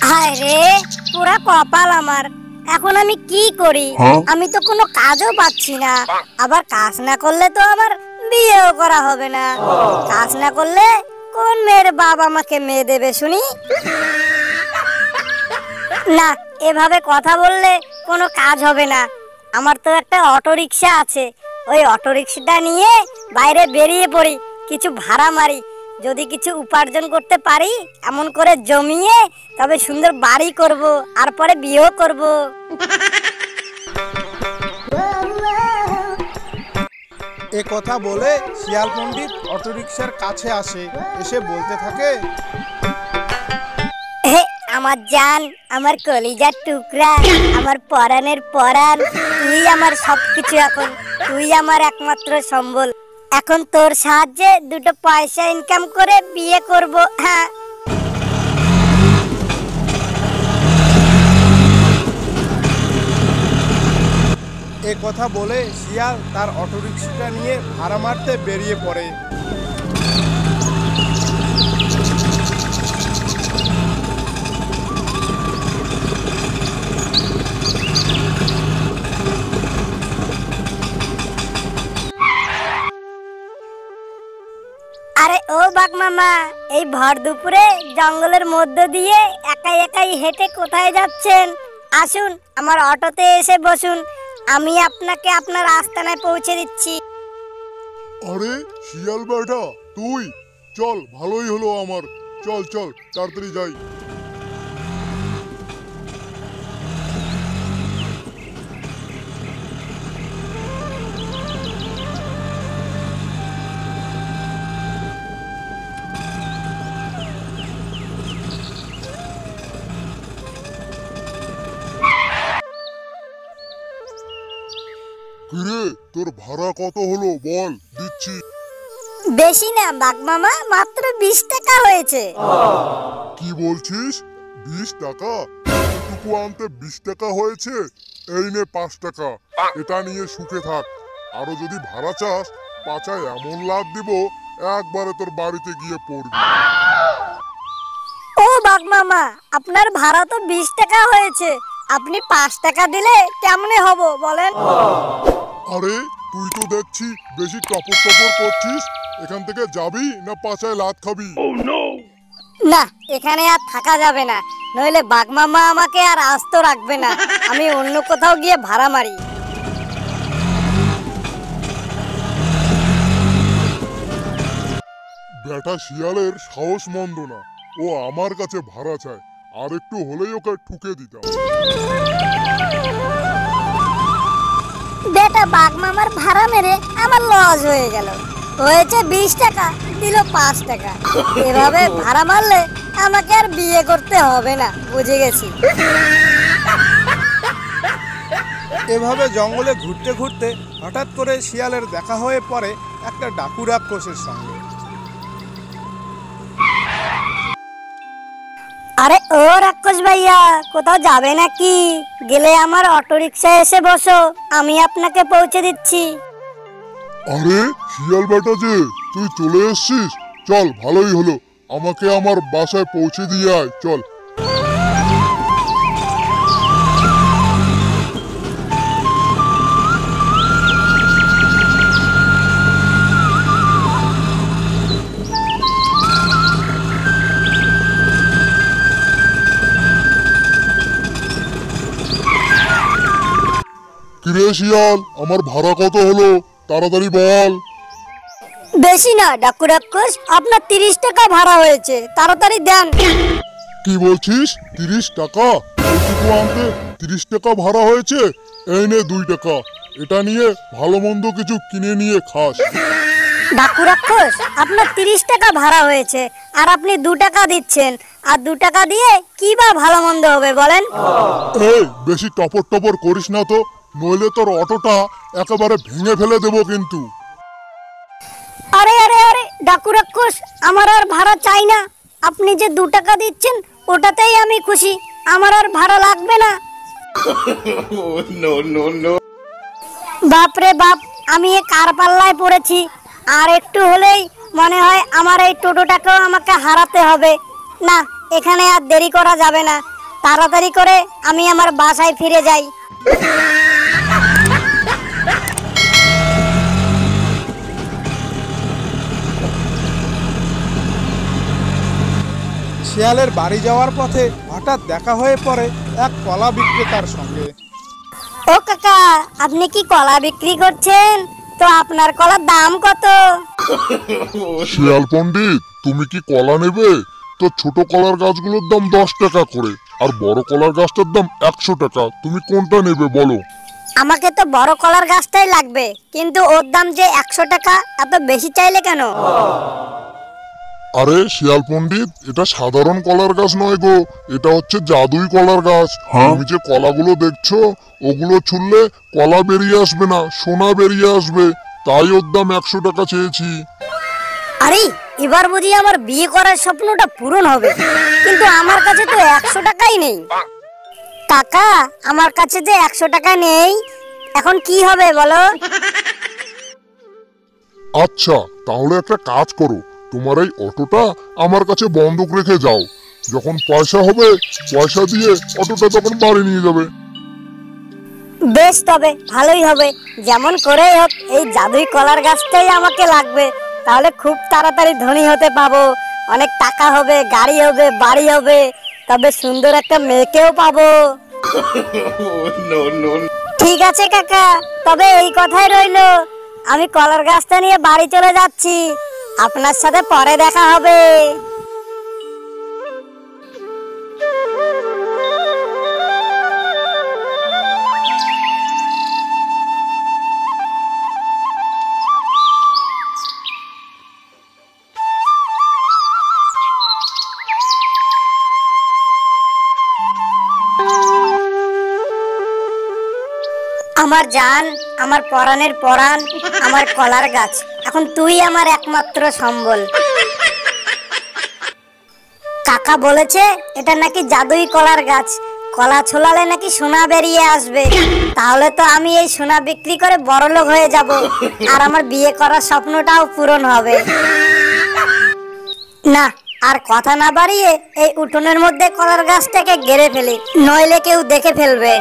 হায় রে, পুরা কপাল আমার। এখন আমি কি করি? আমি তো কোনো কাজও পাচ্ছি না। আবার কাজ না করলে তো আমার বিয়েও করা হবে না। কাজ না করলে কোন মেয়ের বাপ আমাকে মেয়ে দেবে শুনি? না, এভাবে কথা বললে কোনো কাজ হবে না। আমার তো একটা অটো রিকশা আছে, ওই অটো রিকশাটা নিয়ে বাইরে বেরিয়ে পড়ি, কিছু ভাড়া মারি। যদি কিছু উপার্জন করতে পারি এমন করে জমিয়ে, তবে সুন্দর বাড়ি করব, আর পরে বিয়েও করব। এ কথা বলে শিয়াল পণ্ডিত অটোরিকশার কাছে আসে, এসে বলতে থাকে, হে আমার জান, আমার কলিজার টুকরা, আমার পরাণের পরাণ, তুই আমার সবকিছু। এখন তুই আমার একমাত্র সম্বল। এখন তোর সাহায্যে দুটো পয়সা ইনকাম করে বিয়ে করব। হ্যাঁ, এ কথা বলে শিয়াল তার অটোরিকশাটা নিয়ে ভাড়া মারতে বেরিয়ে পড়ে। আরে ও বাঘ মামা, এই ভর দুপুরে জঙ্গলের মধ্য দিয়ে একাই একাই হেঁটে কোথায় যাচ্ছেন? আসুন, আমার অটোতে এসে বসুন, আমি আপনাকে আপনার আস্তানায় পৌঁছে দিচ্ছি। আরে শিয়াল বেটা, তুই চল, ভালোই হলো আমার। চল চল, তাড়াতাড়ি যাই। কিরে, তোর ভাড়া কত হলো বল, দিচ্ছি। বেশি না বাঘ মামা, মাত্র 20 টাকা হয়েছে। কি বলছিস? 20 টাকা? এটুকু আনতে 20 টাকা হয়েছে? এই নে 5 টাকা, এটা নিয়ে সুখে থাক। আরো যদি ভাড়া চাস, পাচায় এমন লাভ দিব, একবারে তোর বাড়িতে গিয়ে পড়বি। ও বাঘ মামা, আপনার ভাড়া তো 20 টাকা হয়েছে, আপনি 5 টাকা দিলে কেমনে হবো বলেন? আরে তুই তো দেখছি বেশি টপর টপর করছিস। এখান থেকে যাবি না পাচায় লাত খাবি? না, এখানে আর থাকা যাবে না, নইলে বাঘ মামা আমাকে আর আস্ত রাখবে না। আমি অন্য কোথাও গিয়ে ভাড়া মারি। বেটা শিয়ালের সাহস মন্দ না, ও আমার কাছে ভাড়া চায়। আর একটু হলেই ওকে ঠুকে দিতাম। বেটা বাঘ মামার ভাড়া মেরে আমার লস হয়ে গেল। হয়েছে 20 টাকা, দিল 5 টাকা। এভাবে ভাড়া মারলে আমাকে আর বিয়ে করতে হবে না, বুঝে গেছি। এভাবে জঙ্গলে ঘুরতে ঘুরতে হঠাৎ করে শিয়ালের দেখা হয়ে পড়ে একটা ডাকু রাক্ষসের সঙ্গে। আরে ও রাক্ষস ভাইয়া, কোথাও যাবে নাকি? গেলে আমার অটো রিকশায় এসে বসো, আমি আপনাকে পৌঁছে দিচ্ছি। আরে শিয়াল বেটা যে, তুই চলে এসছিস, চল ভালোই হলো। আমাকে আমার বাসায় পৌঁছে দিয়ে আয়, চল। কিরে শিয়াল, আমার ভাড়া কত হলো, তাড়াতাড়ি বল। বেশি না ডাকু রাক্ষস, আপনার 30 টাকা ভাড়া হয়েছে, তাড়াতাড়ি দেন। কি বলছিস? 30 টাকা? এইটুকু আনতে 30 টাকা ভাড়া হয়েছে? এই নে 2 টাকা, এটা নিয়ে ভালো মন্দ কিছু কিনে নিয়ে খাস। ডাকু রাক্ষস, আপনার 30 টাকা ভাড়া হয়েছে, আর আপনি 2 টাকা দিচ্ছেন, আর 2 টাকা দিয়ে কি বা ভালো মন্দ হবে বলেন? এই বেশি টপর টপর করিস না তো, নইলে তোর অটোটা একেবারে ভেঙে ফেলে দেবো কিন্তু। আরে আরে আরে ডাকু রাক্ষস, আমার আর ভাড়া চাই না। আপনি যে 2 টাকা দিচ্ছেন ওটাতেই আমি খুশি, আমার আর ভাড়া লাগবে না। বাপরে বাপ, আমি এ কার পাল্লায় পড়েছি। আর একটু হলেই মনে হয় আমার এই টোটোটাকেও আমাকে হারাতে হবে। না, এখানে আর দেরি করা যাবে না, তাড়াতাড়ি করে আমি আমার বাসায় ফিরে যাই। শিয়ালের বাড়ি যাওয়ার পথে হঠাৎ দেখা হয়ে পড়ে এক কলা বিক্রেতার সঙ্গে। ও কাকা, আপনি কি কলা বিক্রি করছেন? তো আপনার কলার দাম কত? শিয়াল পণ্ডিত, তুমি কি কলা নেবে? তো ছোট কলার গাছগুলোর দাম 10 টাকা করে, আর বড় কলার গাছটার দাম 100 টাকা। তুমি কোনটা নেবে বলো? আমাকে তো বড় কলার গাছটাই লাগবে, কিন্তু ওর দাম যে 100 টাকা, এত বেশি চাইলে কেন? আরে শিয়াল পণ্ডিত, এটা সাধারণ কলার গাছ নয় গো, এটা হচ্ছে জাদুই কলার গাছ। তুমি যে কলাগুলো দেখছো, ওগুলো ছুললে কলা বেরিয়ে আসবে না, সোনা বেরিয়ে আসবে, তাই ওর দাম 100 টাকা চেয়েছি। আরে এবার বুঝি আমার বিয়ে করার স্বপ্নটা পূরণ হবে, কিন্তু আমার কাছে তো 100 টাকাই নেই। কাকা, আমার কাছে যে 100 টাকা নেই, এখন কি হবে বলো? আচ্ছা, তাহলে একটা কাজ করো, তোমার এই অটোটা আমার কাছে বন্ধক রেখে যাও। যখন পয়সা হবে, পয়সা দিয়ে অটোটা তখন বাড়ি নিয়ে যাবে। বেশ, তবে ভালোই হবে। যেমন করেই হোক এই জাদুই কলার গাছটাই আমাকে লাগবে, তাহলে খুব তাড়াতাড়ি ধনী হতে পাবো। অনেক টাকা হবে, গাড়ি হবে, বাড়ি হবে, তবে সুন্দর একটা মেয়েকেও পাবো। ঠিক আছে কাকা, তবে এই কথাই রইলো, আমি কলার গাছটা নিয়ে বাড়ি চলে যাচ্ছি। আপনার সাথে পরে দেখা হবে। আমার জান, আমার পরাণের পরাণ, আমার কলার গাছ, এখন তুই আমার একমাত্র সম্বল। কাকা বলেছে এটা নাকি জাদুই কলার গাছ, কলা ছোলালে নাকি সোনা বেরিয়ে আসবে। তাহলে তো আমি এই সোনা বিক্রি করে বড়লোক হয়ে যাব, আর আমার বিয়ে করার স্বপ্নটাও পূরণ হবে। না, আর কথা না বাড়িয়ে এই উঠোনের মধ্যে কলার গাছটাকে গেড়ে ফেলি, নইলে কেউ দেখে ফেলবে।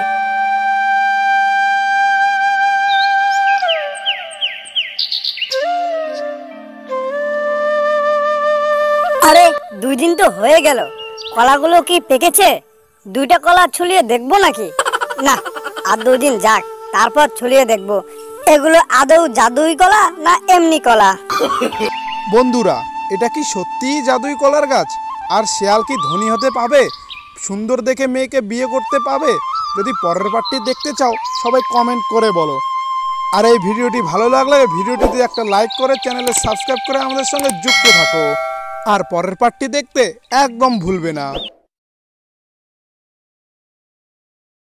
আরে 2 দিন তো হয়ে গেল, কলাগুলো কি পেকেছে? 2টা কলা ছুলিয়ে দেখবো নাকি? না, আর 2 দিন যাক, তারপর ছুলিয়ে দেখবো এগুলো আদৌ জাদুই কলা না এমনি কলা। বন্ধুরা, এটা কি সত্যিই জাদুই কলার গাছ? আর শিয়াল কি ধনী হতে পাবে? সুন্দর দেখে মেয়েকে বিয়ে করতে পাবে? যদি পরের পার্টটি দেখতে চাও, সবাই কমেন্ট করে বলো। আর এই ভিডিওটি ভালো লাগলে ভিডিওটিতে একটা লাইক করে চ্যানেলে সাবস্ক্রাইব করে আমাদের সঙ্গে যুক্ত থাকো। আর পরের পার্টটি দেখতে একদম ভুলবে না।